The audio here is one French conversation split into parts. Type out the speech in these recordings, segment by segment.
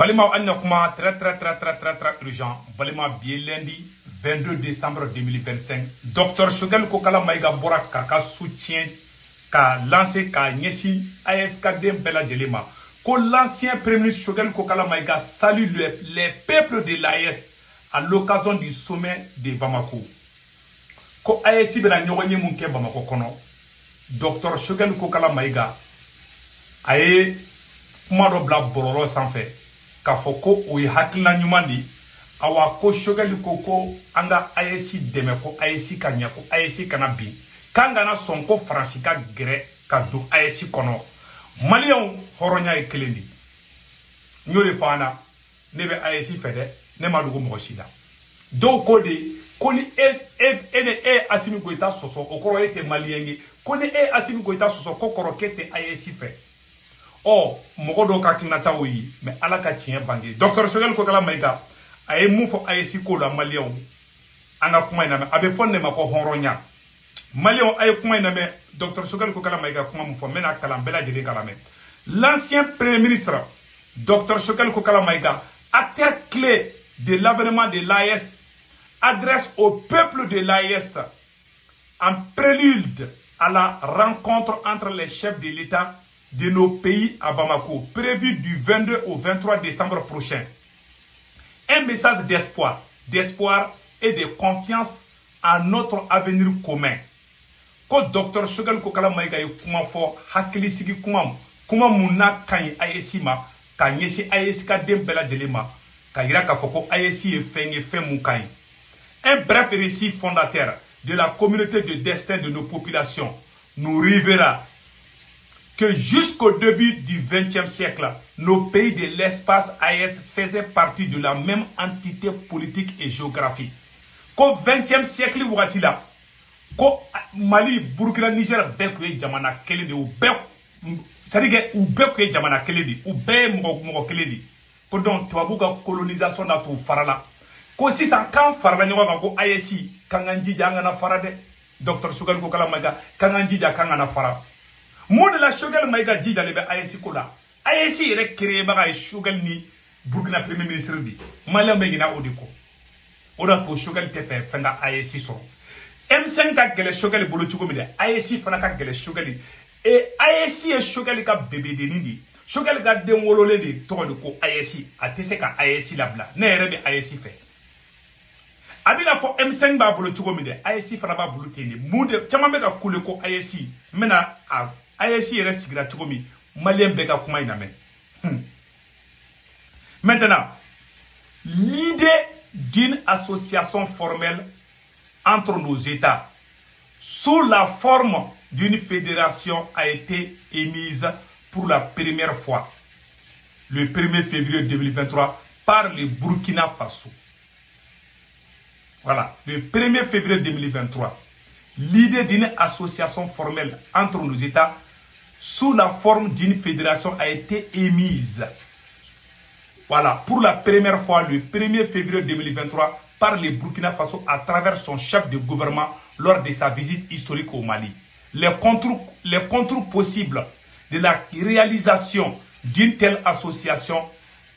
Balima Annakuma, très urgent. Balima bien lundi 22 décembre 2025. Docteur Choguel Kokala Maïga Bora Kaka soutient qu'a lancé qu'a Nyesi ASKD Bella Djelema. Que l'ancien premier ministre Choguel Kokala Maïga salue les peuples de l'AS à l'occasion du sommet de Bamako. Ko AS Bela Nyogoni Munke Bamako Kono. Docteur Choguel Kokala Maïga aye kumado bla bororo sanfɛ k'a fɔ ko o ye hakilina ɲuman di awa ko Choguel ko anga AES dɛmɛ ko AES ka ɲɛ ko AES kana bin k'an kana sɔn ko Faransi ka gɛrɛ ka don AES kɔnɔ maliyɛnw hɔrɔnya ye kelen di n y'o de fɔ an na ne bɛ AES fɛ dɛ ne ma dogo mɔgɔ si la dɔw ko de ko ni e Assimi Goïta sɔsɔ o kɔrɔ e tɛ maliyɛn ye ko ni e Assimi Goïta sɔsɔ ko kɔrɔ k'e tɛ AES fɛ mɔgɔ dɔw ka hakilinata o ye mais ala ka tiɲɛ bange docteur Choguel Kokala Maïga a ye mun fɔ AES ko la maliyɛnw an ka kuma in lamɛn a bɛ fɔ ne ma ko hɔrɔnya maliyɛnw a ye kuma in lamɛn docteur Choguel Kokala Maïga kuma mun fɔ n bɛna kalan bɛɛ lajɛlen ka lamɛn l'ancien premier ministre docteur Choguel Kokala Maïga acteur clé de l'avènement de l'AES adresse au peuple de l'AES en prélude à la rencontre entre les chefs de l'État de nos pays à Bamako, prévu du 22 au 23 décembre prochain. Un message d'espoir et de confiance en notre avenir commun. Ko Dr Choguel Kokala Maïga ye kuma fɔ hakilisigi kuma mun n'a kaɲi AES ma ka ɲɛsin AES ka den bɛɛ lajɛlen ma ka yira k'a fɔ ko AES ye fɛn mun kaɲi. Un bref récit fondateur de la communauté de destin de nos populations nous révélera que jusqu'au début du XXe siècle, nos pays de l'espace AES faisaient partie de la même entité politique et géographique. Qu'au XXe siècle, Mali, Burkina, Niger, Bekwe, Jamana, Keledi, ou c'est-à-dire ou Bekwe, Jamana, Keledi, ou Be Mogo Keledi. Donc, tu as colonisation dans tout Farala. Ko si ça, quand Farala n'y a pas AES, quand on dit Jangana Farade, Dr Choguel Kokala Maïga, quand on dit Jangana Farade. Mon de la Choguel Maïga dit dans les AES Kola. AES est créé par Choguel ni Burkina Premier ministre di. Malien Megina Odiko. Oda pour Choguel te fait fenda AES son. M5 ka gele Choguel bolo chukomide. AES fana ka gele Choguel. Et AES est Choguel ka bébé de nindi. Choguel ka den wolole de to de ko AES. Atese ka AES la bla. Ne rebe AES fait. Abila fo M5 ba bolo chukomide. AES fana ba bolo tene. Mude chama be ka kule ko AES. Mena AES est sigira tukomi malien beka kuma iname. Maintenant, l'idée d'une association formelle entre nos États sous la forme d'une fédération a été émise pour la première fois le 1er février 2023 par le Burkina Faso. Voilà, le 1er février 2023, l'idée d'une association formelle entre nos États sous la forme d'une fédération a été émise. Voilà, pour la première fois le 1er février 2023 par le Burkina Faso à travers son chef de gouvernement lors de sa visite historique au Mali. Les contours possibles de la réalisation d'une telle association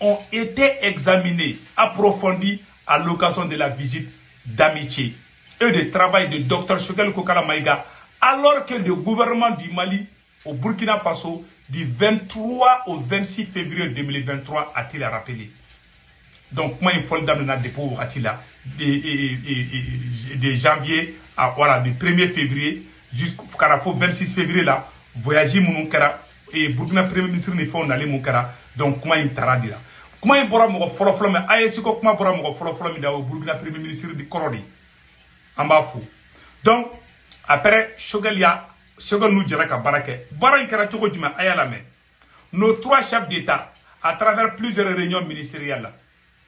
ont été examinés, approfondis à l'occasion de la visite d'amitié et de travail de Dr Choguel Kokala Maïga alors que le gouvernement du Mali au Burkina Faso du 23 au 26 février 2023 a-t-il rappelé. Donc, moi, il faut le donner dépôt de janvier à voilà, du 1er février jusqu'au 26 février là, voyager mon kara et Burkina Premier ministre ne faut aller mon kara. Donc, comment il t'a dit là? Comment il pourra me faire mais AES comment pourra me faire mais au Burkina Premier ministre de Korodi en bas fou. Donc, après Choguel nous dira qu'à Baraké, nos trois chefs d'État, à travers plusieurs réunions ministérielles,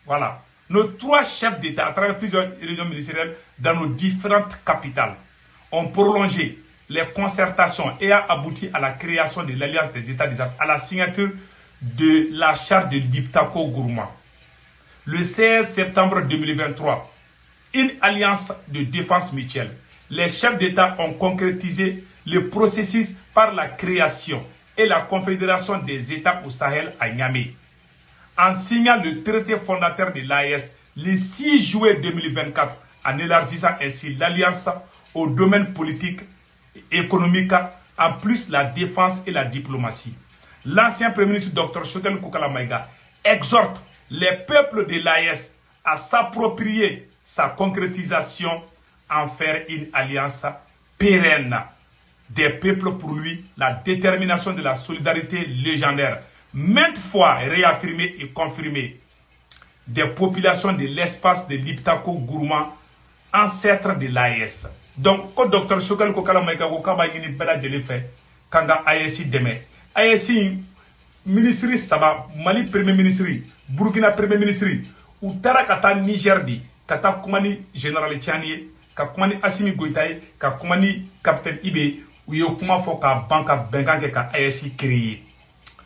voilà, nos trois chefs d'État, à travers plusieurs réunions ministérielles dans nos différentes capitales, ont prolongé les concertations et a abouti à la création de l'Alliance des États des Afriques, à la signature de la charte de Liptako Gourma. Le 16 septembre 2023, une alliance de défense mutuelle. Les chefs d'État ont concrétisé le processus par la création et la confédération des États au Sahel à Niamey. en signant le traité fondateur de l'AES le 6 juillet 2024, en élargissant ainsi l'alliance au domaine politique et économique, en plus la défense et la diplomatie. L'ancien Premier ministre Dr Choguel Kokala Maïga exhorte les peuples de l'AES à s'approprier sa concrétisation, en faire une alliance pérenne des peuples pour lui, la détermination de la solidarité légendaire, maintes fois réaffirmée et confirmée, des populations de l'espace de l'Iptako Gourma, ancêtre de l'AES. Donc, quand Dr Choguel Kokala Maïga Kokaba Yini Bela Djelife, Kanga AES Deme, AES ministre Saba, Mali Premier ministre, Burkina Premier ministre, ou Tarakata Niger di, Kata Kumani Général Tchani, ka kumani Assimi Goïtaï, ka kumani Capitaine Ibe, ou yo kuma fo ka banka benganke ka AES créé.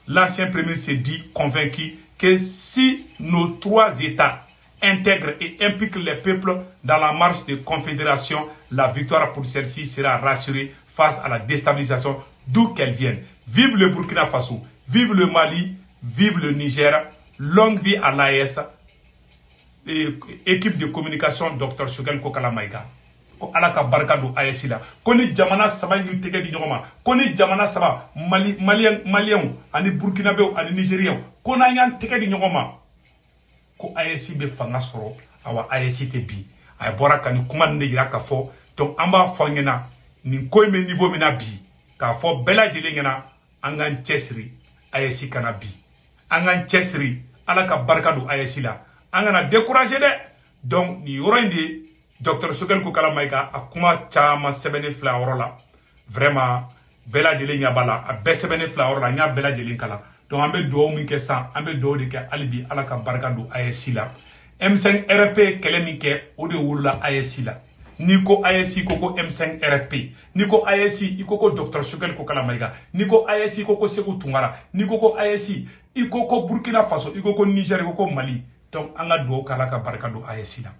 L'ancien Premier ministre s'est dit convaincu que si nos trois États intègrent et impliquent les peuples dans la marche de confédération, la victoire pour celle-ci sera rassurée face à la déstabilisation d'où qu'elle vienne. Vive le Burkina Faso, vive le Mali, vive le Niger, longue vie à l'AES, équipe de communication Dr Choguel Kokala Maïga. Ko ala ka barka do AES la ko ni jamana saba ñu tege di ñoma ko ni jamana saba malien ani burkinabé ani nigérien ko na ñan tege di ñoma ko AES be fanga soro awa AES te bi ay bora kan kuma ne yira ka fo donc amba fangena ni ko me niveau mina bi ka fo bela jele ngena angan chesri AES kana bi angan chesri ala ka barka do AES la angana décourager de donc ni yorinde Dr Choguel Kokala Maïga a kuma chama sebene flaorola vraiment bela jele nyabala a be sebene flaorola nya bela jele kala donc ambe do min ke sa ambe do de ke alibi ala ka barka do AES la M5 RP kele min ke o de wulula AES la niko AES koko M5 RP niko AES ikoko Dr Choguel Kokala Maïga niko AES koko Sékou Toungara niko AES ikoko Burkina Faso ikoko Niger ikoko Mali donc anga do kala ka barka do AES la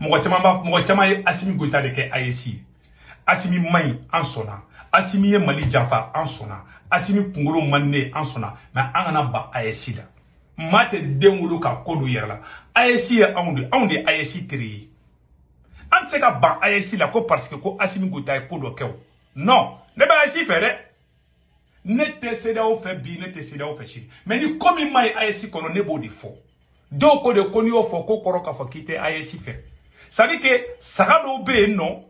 Mogo chama ye Assimi Goïta de ke AES. Assimi May en sona. Assimi ye Mali Janfa en sona. Assimi Kungolo Mané en sona. Mais angana ba AES la. Mate dengulu ka kodo yerla. AES ye on de AES créé. An se ka ba AES la ko parce que ko Assimi Goïta e kodo kew. Non, ne ba AES fere. Ne te seda o fe bi, ne te seda o fe shi. Mais ni komi may AES kono ne bo de fo. Do ko de koni o fo ko koro ka fo kite AES fe. Ça veut dire que saga do be non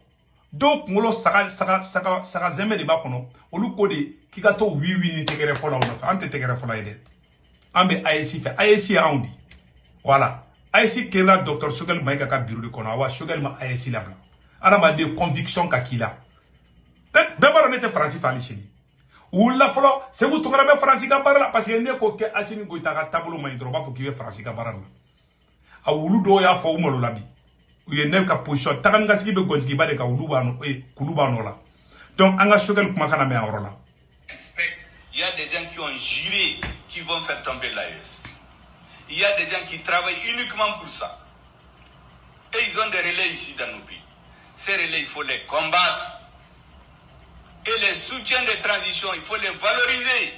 donc ngolo saga zeme de ba kono olu ko de kika to wi ni tegere fola on fa ante tegere fola ide ambe AES fait AES aoundi voilà AES que la Dr Choguel Maïga ka bureau de kono wa Choguel ma AES la bla ana ma de conviction ka kila d'abord on était français fali chini ou la folo c'est vous tongara be français ka barla parce que ne ko ke Assimi Goïta ka tableau mai droba fo ki be français ka barla a wulu do ya fo umalo labi il y a une position takangasi be gonjiki ba de ka ulubano kulubano la donc anga Choguel kuma kana me awrola il y a des gens qui ont juré qui vont faire tomber l'AES. Il y a des gens qui travaillent uniquement pour ça et ils ont des relais ici dans nos pays. Ces relais il faut les combattre et les soutiens de transition il faut les valoriser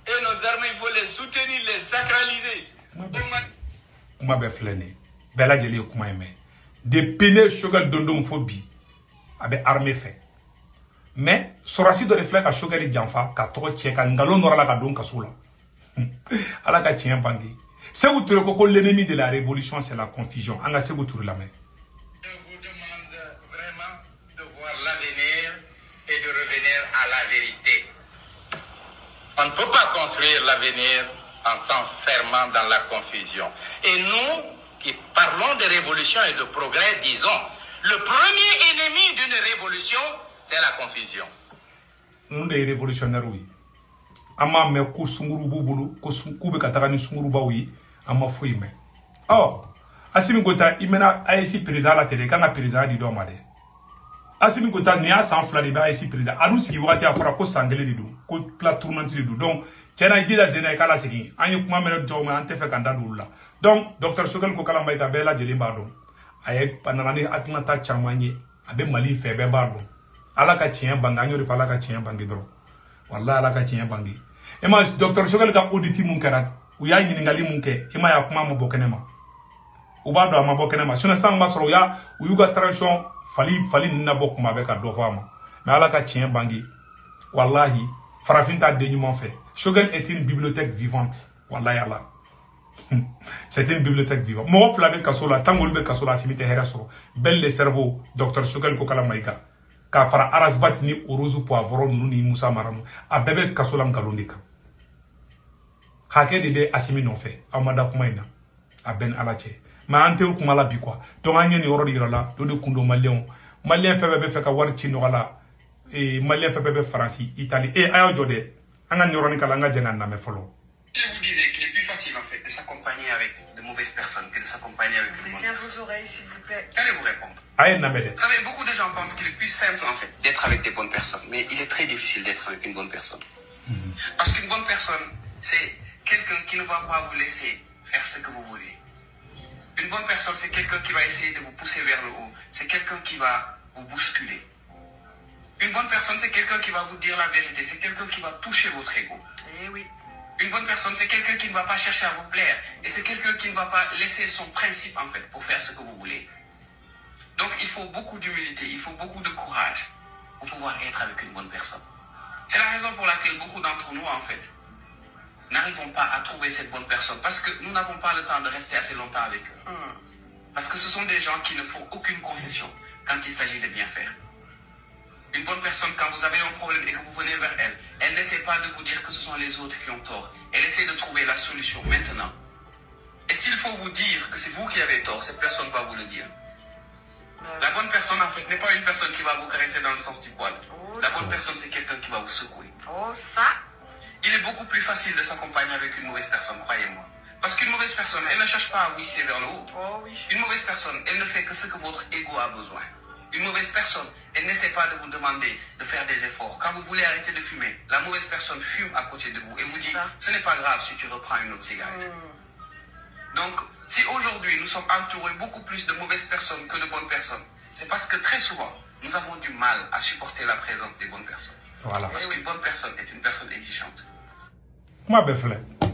et nos armées il faut les soutenir, les sacraliser. Kuma be flene bela jeli kuma yeme de pene Choguel dondom phobie abe armée fait mais sorasi de reflète à Choguel Janfa ka to cheka ngalo nora la ka don kasula ala ka tien bangi c'est vous trouvez que l'ennemi de la révolution c'est la confusion anga c'est vous trouvez la main. Je vous demande vraiment de voir l'avenir et de revenir à la vérité. On ne peut pas construire l'avenir en s'enfermant dans la confusion. Et nous qui parlons de révolution et de progrès, disons, le premier ennemi d'une révolution, c'est la confusion. Nous des révolutionnaires, oui. Ama me ko sunguru bubulu ko kube kataka ni sunguru ba oui ama fo ime. Oh, Assimi Goïta imena AES président la télé quand président di do made. Assimi Goïta ni a sans fladi ba AES président. Anu sigi wati afra ko sangele di do, ko pla tournante di do. Donc Tchena Idida Zena kala sigi. Anyu kuma mele jawma ante fe kanda dula. Donc Dr Choguel Kokala Maïga bela jelimba do. Aye panani atlanta chamanye abe Mali fe be ba do. Ala ka tien banga nyo rifala ka tien bangi do. Wallahi ala ka tien bangi. e ma docteur Choguel ka auditi mun kɛra u y'a ɲiningali mun kɛ e ma y'a kuma ma bɔ kɛnɛ ma u b'a dɔn a ma bɔ kɛnɛ ma sinon san b'a sɔrɔ u y'u ka transition fali ninnu nabɔ kuma bɛ ka dɔ fɔ a ma mais ala ka tiɲɛ bange wallahi farafin t'a den ɲuman fɛ Choguel est une bibliothèque vivante wallahi ala c'est une bibliothèque vivante mɔgɔ fila bɛ kaso la tant qu'olu bɛ kaso la a simi tɛ hɛrɛ sɔrɔ belle le cerveau docteur Choguel Kokala Maïga k'a fara Arasbat ni Orozu Poivron ninnu ni Musa Mara ninnu a bɛɛ bɛ kaso la nkalon de kan hakɛ de bɛ Asimi nɔfɛ aw ma da kuma in na a bɛn ala cɛ mais an tɛ kuma la bi quoi donc an ye nin yɔrɔ de yira la o de kun don maliyɛnw fɛn bɛɛ bɛ fɛ ka wari ci nɔgɔ la maliyɛn fɛn bɛɛ bɛ Faransi Italie a y'aw jɔ dɛ an ka nin yɔrɔnin kalan an ka jɛ ka namɛ fɔlɔ. Je vous disais qu'il est plus facile en fait de s'accompagner avec de mauvaises personnes que de s'accompagner avec de bonnes personnes. Ouvrez bien vos oreilles s'il vous plaît. Allez vous répondre. Vous savez, beaucoup de gens pensent qu'il est plus simple en fait d'être avec des bonnes personnes, mais il est très difficile d'être avec une bonne personne. Parce qu'une bonne personne, c'est quelqu'un qui ne va pas vous laisser faire ce que vous voulez. Une bonne personne, c'est quelqu'un qui va essayer de vous pousser vers le haut. C'est quelqu'un qui va vous bousculer. Une bonne personne, c'est quelqu'un qui va vous dire la vérité. C'est quelqu'un qui va toucher votre ego. Eh oui. Une bonne personne, c'est quelqu'un qui ne va pas chercher à vous plaire. Et c'est quelqu'un qui ne va pas laisser son principe, en fait, pour faire ce que vous voulez. Donc, il faut beaucoup d'humilité, il faut beaucoup de courage pour pouvoir être avec une bonne personne. C'est la raison pour laquelle beaucoup d'entre nous, en fait, n'arrivons pas à trouver cette bonne personne. Parce que nous n'avons pas le temps de rester assez longtemps avec eux. Parce que ce sont des gens qui ne font aucune concession quand il s'agit de bien faire. Une bonne personne, quand vous avez un problème et que vous venez vers elle, elle n'essaie pas de vous dire que ce sont les autres qui ont tort. Elle essaie de trouver la solution maintenant. Et s'il faut vous dire que c'est vous qui avez tort, cette personne va vous le dire. La bonne personne, en fait, n'est pas une personne qui va vous caresser dans le sens du poil. La bonne personne, c'est quelqu'un qui va vous secouer. Oh, ça! Il est beaucoup plus facile de s'accompagner avec une mauvaise personne, croyez-moi. Parce qu'une mauvaise personne, elle ne cherche pas à vous hisser vers le haut. Oh, oui. Une mauvaise personne, elle ne fait que ce que votre ego a besoin. Une mauvaise personne, elle n'essaie pas de vous demander de faire des efforts. Quand vous voulez arrêter de fumer, la mauvaise personne fume à côté de vous et vous dit « ce n'est pas grave si tu reprends une autre cigarette ». Donc, si aujourd'hui nous sommes entourés beaucoup plus de mauvaises personnes que de bonnes personnes, c'est parce que très souvent, nous avons du mal à supporter la présence des bonnes personnes. Voilà. Parce qu'une bonne personne est une personne exigeante. Moi, je suis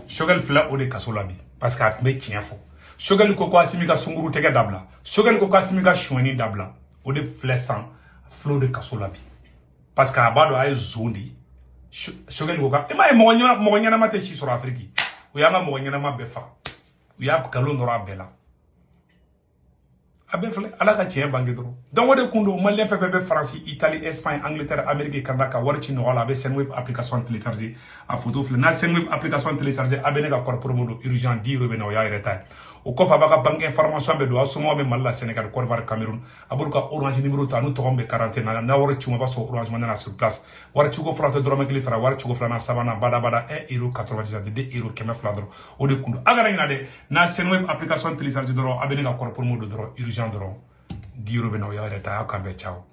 Choguel fila o de kaso la bi parce que a tun bɛ tiɲɛ fɔ Choguel ko Asimi ka sunguru tɛgɛ dabila Choguel ko Asimi ka suɲɛni dabila o de filɛ san filo de kaso la bi parce que a b'a dɔn a ye zon de ye Choguel ko i m'a ye mɔgɔ ɲɛnama tɛ si sɔrɔ Afiriki u y'an ka mɔgɔ ɲɛnama bɛɛ faga u y'a nkalon dɔrɔn a bɛɛ la a bɛɛ filɛ ala ka tiɲɛ bange dɔrɔn donc o de kun don maliyɛn fɛn fɛn bɛ Faransi Italie Espagne Angleterre Amérique Canada ka wari ci nɔgɔ la a bɛ Senweb application télécharger a photo filɛ n'a Senweb application télécharger a bɛ ne ka kɔrɔ promo don urgent 10 € bɛ na o y'a yɛrɛ ta ye o kɔfɛ a b'a ka banque information bɛ don a somɔgɔw bɛ Mali la Sénégal Côte d'Ivoire Cameroun a b'olu ka orange numéro ta n'u tɔgɔ bɛ quarantaine na n'a wari ci ma b'a sɔrɔ orange money na sur place wari ciko fɔlɔ tɛ dɔrɔmɛ 1 sara wari ciko filanan sabanan badabada 1,99 €2 € 100 fila dɔrɔn o de kun don a kana ɲinɛ dɛ n'a Senweb application télécharger dɔrɔn a bɛ ne ka kɔrɔ promo don dɔrɔn urgent dɔrɔn 10 € bɛ na o y'a yɛrɛ ta a y'a kan bɛɛ cawo